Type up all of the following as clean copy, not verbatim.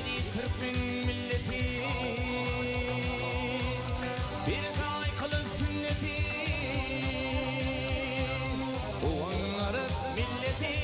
Yeni Türk'ün milleti, bir saykılı sünneti, onların milleti.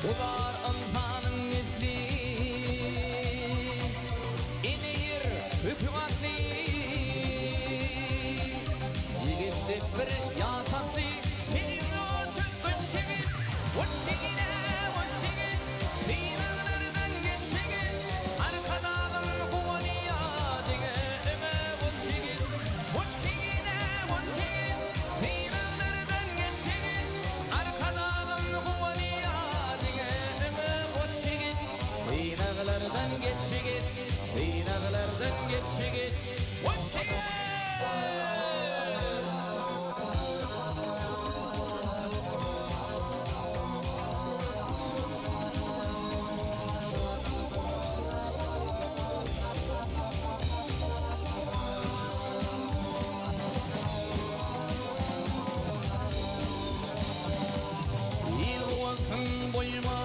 Ular insanın nesli, ineyir hükümetli, yigitlik bir yataklı, senin olsun ötşegin, ötşegine ötşegin, dinarlardan geçşegin, arkadağın kuvani yadıge eme ötşegin, ötşegine ötşegin, dinarlardan geçşegin, arkadağın kuvani Dinağlardan geçşigit, dinağlardan geçşigit, geçşigit. Yıl olsun boyuma,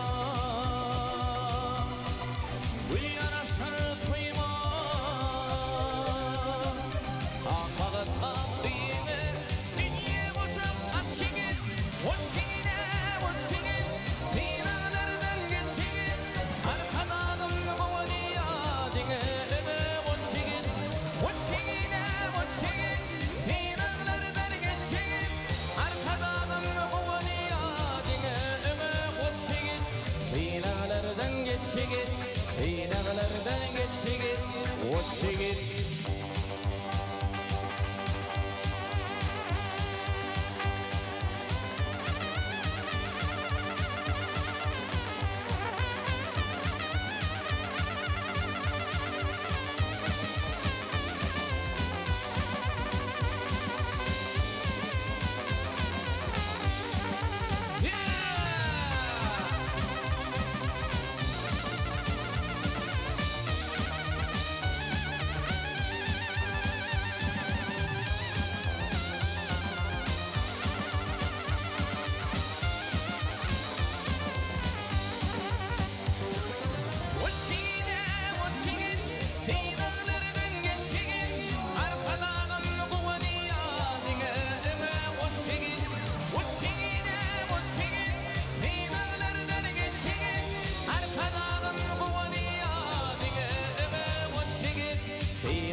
geçşigit, dinağlardan geçşigit, geçşigit.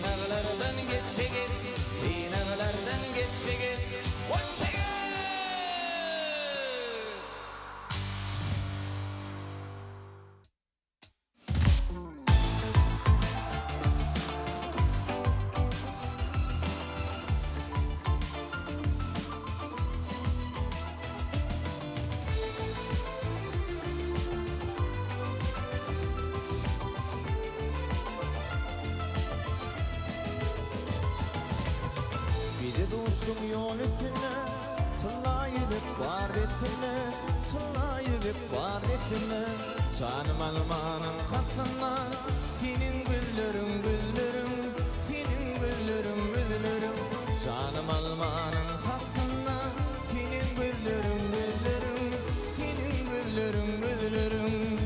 Dinağlardan geçşigit, dinağlardan geçşigit, geçşigit. Dostum yol etine, tıllayılıp var etine, tıllayılıp var etine. Canım almanın kasına, senin güllerin güllerin, senin güllerin güllerin. Canım almanın kasına, senin güllerin güllerin, senin güllerin güllerin.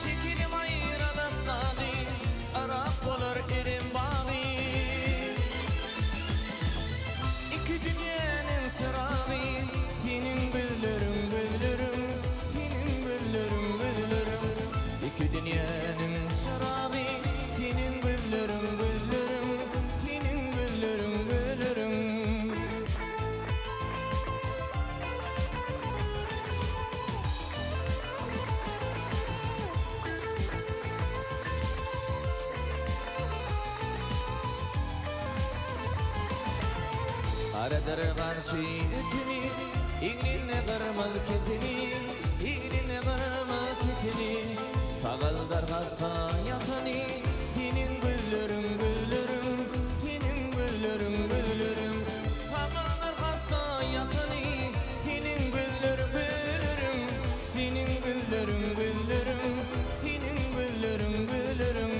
Çekilim ayrılıp dadı, Arap olur erim bağlı. Dünyanın sırrı, senin güllerin güllerin, senin güllerin güllerin. İki dünyanın sırrı. Karadır karşı ütünü, İğninle kırmaz ketini, İğninle kırmaz ketini. Sağıldar kalsa yatanı, senin güllerin güllerin, senin güllerin güllerin. Sağıldar kalsa yatanı, senin güllerin güllerin, senin güllerin güllerin, senin güllerin güllerin.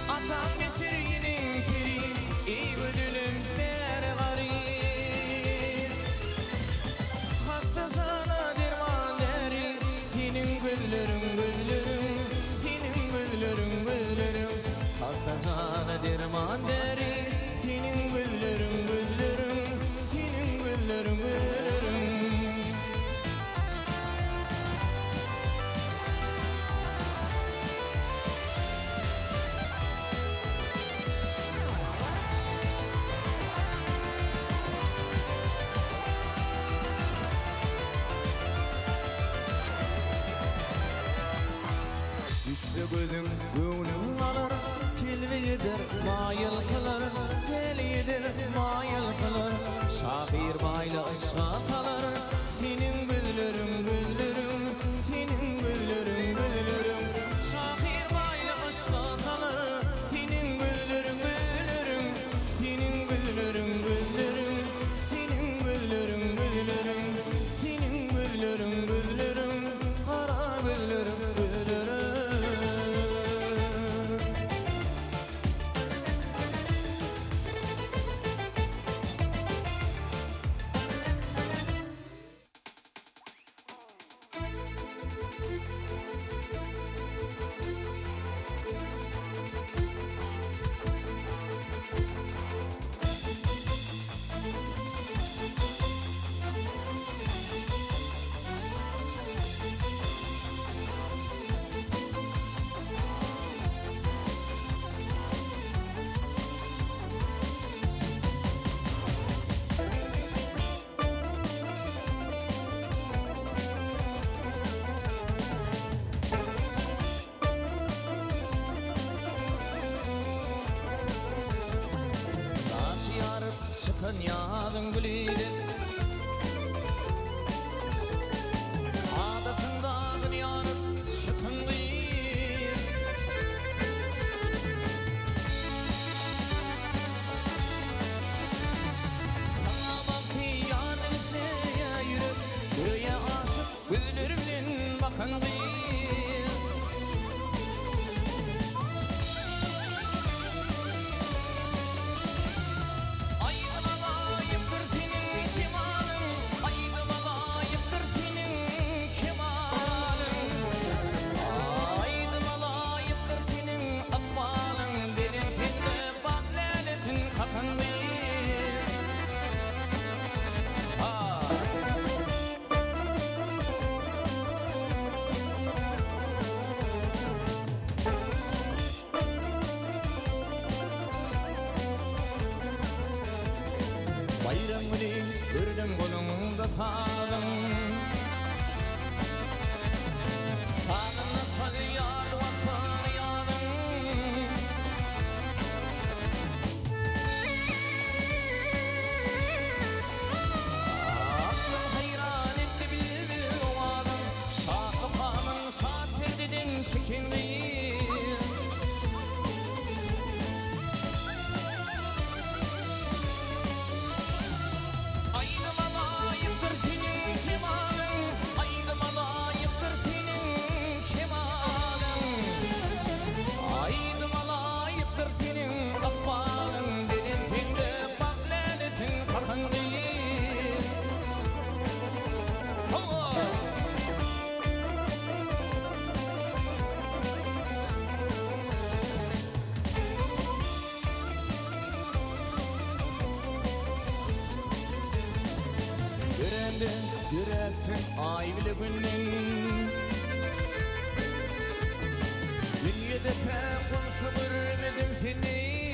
Atam geçirinin piri, iyi ödülüm bere garip. Hasta sana derman deri, senin güllerin güllerin, senin güllerin güllerin. Hasta sana derman deri, senin güllerin güllerin, senin güllerin güllerin. Düştü gözün gönlüm alır, tilvidir mayıl kılır, delidir mayıl kılır. Şahir bayla ışığa kalır, senin güllerin güllerin, senin güllerin güllerin. Şahir bayla ışığa kalır, senin güllerin güllerin, senin güllerin güllerin, senin güllerin güllerin, senin güllerin güllerin, kara güllerin güllerin. Taş yarıp çıkın yağdın gülüydü, adatındağın yarıp çıkın gıyır. Sana baktı yarın üstüne yürüp, göğe aşık güllerimden bakın gıyır. Aydım alayıptır senin şemalın, aydım alayıptır senin kemalın. Aydım alayıptır senin akbalın, benim pende bak lanetin kakın bir. Bayram günü gördüm kolumda sağdım, sağımda saz yar vatan yarım. Aklım hayran etti bir ovadım, şahı kanın saat perdeden çekindi. Aydım alayıptır senin şemalın, aydım alayıptır senin kemalın. Aydım alayıptır senin akbalın, benim pende bak lanetin kakın değil. Allah! Görendin, göretsin ay bile günün. Dünyada pek konuşu görmedim seni.